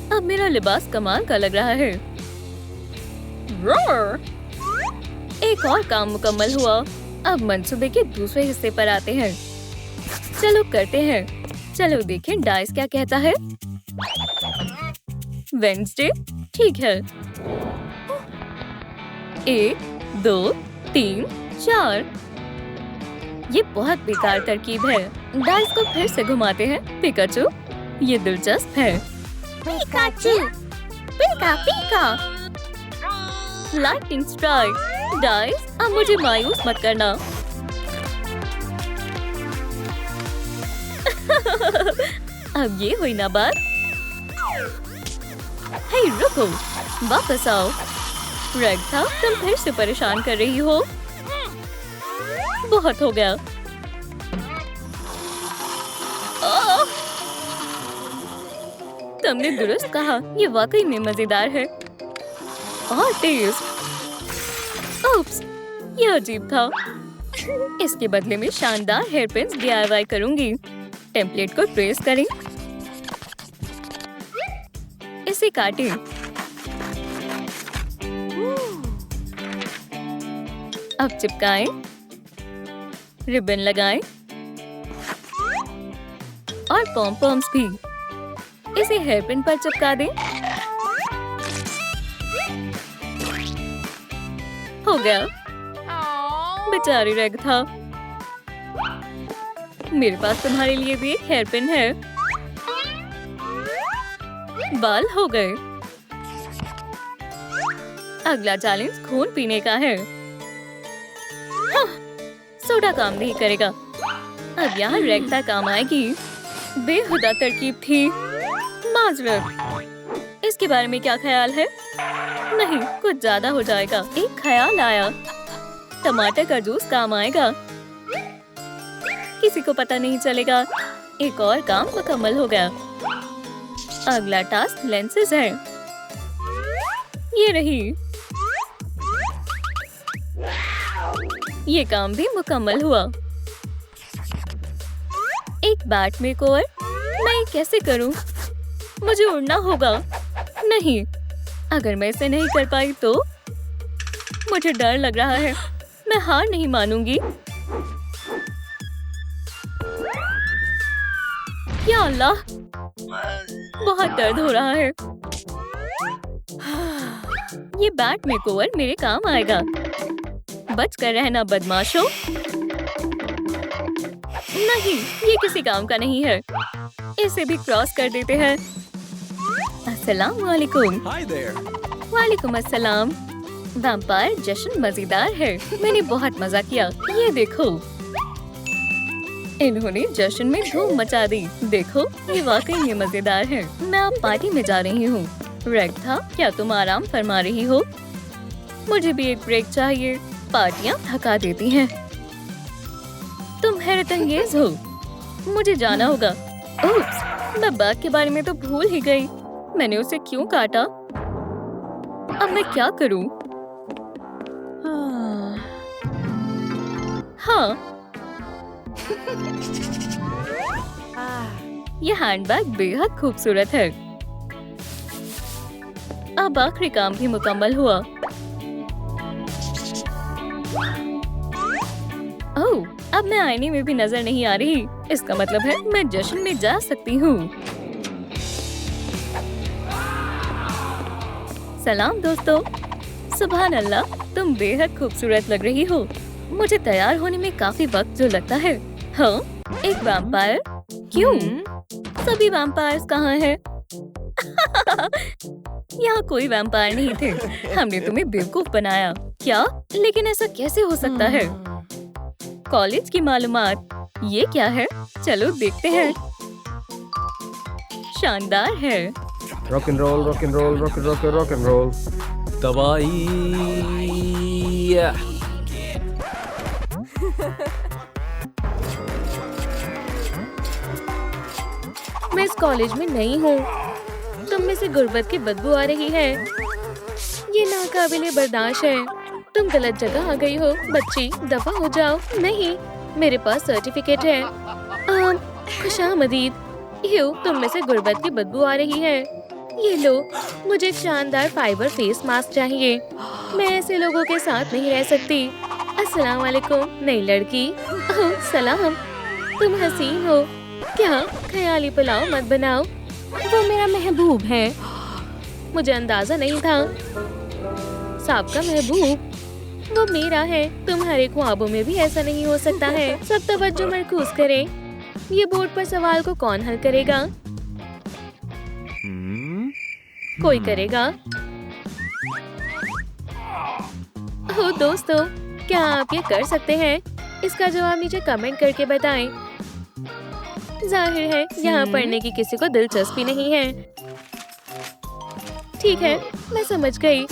अब मेरा लिबास कमाल का लग रहा है। एक और काम मुकम्मल हुआ। अब मंसूबे के दूसरे हिस्से पर आते हैं। चलो करते हैं। चलो देखें डाइस क्या कहता है। वेडनेसडे, ठीक है। 1, 2, 3, 4। ये बहुत बेकार तरकीब है। डाइस को फिर से घुमाते हैं। पिकाचू, ये दिलचस्प है। Pikachu, pika pika. Lightning strike. Dice, अब मुझे मायूस मत करना। अब ये हुई ना बात। हे रुको, वापस आओ। रेगथा, तुम फिर से परेशान कर रही हो। बहुत हो गया। आह! तुमने दुरुस्त कहा, ये वाकई में मजेदार है और तेज। ओप्स, ये अजीब था। इसके बदले में शानदार हेयरपिन्स DIY करूंगी। टेम्पलेट को ट्रेस करें, इसे काटें। अब चिपकाएं, रिबन लगाएं और पॉम-पॉम्स भी। इसे हेयरपिन पर चिपका दें। हो गया। बेचारी रेगथा, मेरे पास तुम्हारे लिए भी एक हेयरपिन है। बाल हो गए। अगला चैलेंज खून पीने का है। हाँ, सोडा काम नहीं करेगा। अब यहाँ रेगथा काम आएगी। बेहुदा तरकीब थी। माजरत। इसके बारे में क्या ख्याल है? नहीं, कुछ ज्यादा हो जाएगा। एक ख्याल आया, टमाटर का जूस काम आएगा। किसी को पता नहीं चलेगा। एक और काम मुकम्मल हो गया। अगला टास्क लेंसेज है। ये रही। ये काम भी मुकम्मल हुआ। एक बैट मेकओवर। मैं ये कैसे करूं? मुझे उड़ना होगा। नहीं, अगर मैं इसे नहीं कर पाई तो? मुझे डर लग रहा है। मैं हार नहीं मानूंगी। या अल्लाह, बहुत दर्द हो रहा है। ये बैट मेकओवर मेरे काम आएगा। बच कर रहना बदमाशों। नहीं, ये किसी काम का नहीं है। इसे भी क्रॉस कर देते हैं। अस्सलाम वालेकुम। वालेकुम अस्सलाम। वैम्पायर जश्न मजेदार है। मैंने बहुत मजा किया। ये देखो, इन्होंने जश्न में धूम मचा दी। देखो, ये वाकई में मजेदार है। मैं अब पार्टी में जा रही हूँ। रेगथा, क्या तुम आराम फरमा रही हो? मुझे भी एक ब्रेक चाहिए। पार्टियाँ थका देती हैं। तुम हैरत अंगेज हो। मुझे जाना होगा। उप्स, मैं बाग के बारे में तो भूल ही गई। मैंने उसे क्यों काटा? अब मैं क्या करूं? हाँ। ये हैंडबैग बेहद खूबसूरत है। अब आखिरी काम भी मुकम्मल हुआ। ओह, अब मैं आईने में भी नजर नहीं आ रही। इसका मतलब है मैं जश्न में जा सकती हूँ। सलाम दोस्तों। सुभान अल्लाह, तुम बेहद खूबसूरत लग रही हो। मुझे तैयार होने में काफी वक्त जो लगता है। हाँ, एक वैम्पायर? क्यों? सभी वैम्पायर्स कहाँ हैं? यहाँ कोई वैम्पायर नहीं थे। हमने तुम्हें बेवकूफ बनाया। क्या? लेकिन ऐसा कैसे हो सकता है? कॉलेज की मालूमात। ये क्या है? चलो देखते हैं। शानदार है। Rock and roll, rock and roll, rock rock and roll. दवाई। मैं इस कॉलेज में नई हूँ। तुम में से गुर्बत की बदबू आ रही है। ये नाकाबिले बर्दाश्त है। तुम गलत जगह आ गई हो। बच्ची, दफा हो जाओ। नहीं, मेरे पास सर्टिफिकेट है। खुशामदीद। यूं, तुम में से गुर्बत की बदबू आ रही है। ये लो, मुझे एक शानदार फाइबर फेस मास्क चाहिए। मैं ऐसे लोगों के साथ नहीं रह सकती। अस्सलाम वालेकुम, नई लड़की। ओह, सलाम। तुम हसीन हो। क्या? ख्याली पुलाव मत बनाओ। वो मेरा महबूब है। मुझे अंदाजा नहीं था। सबका महबूब वो मेरा है। तुम्हारे ख्वाबों में भी ऐसा नहीं हो सकता है। सब तवज्जो मरकूज करें। ये बोर्ड पर सवाल को कौन हल करेगा? कोई करेगा? ओह दोस्तों, क्या आप ये कर सकते हैं? इसका जवाब नीचे कमेंट करके बताएं। जाहिर है यहाँ पढ़ने की किसी को दिलचस्पी नहीं है। ठीक है, मैं समझ गई।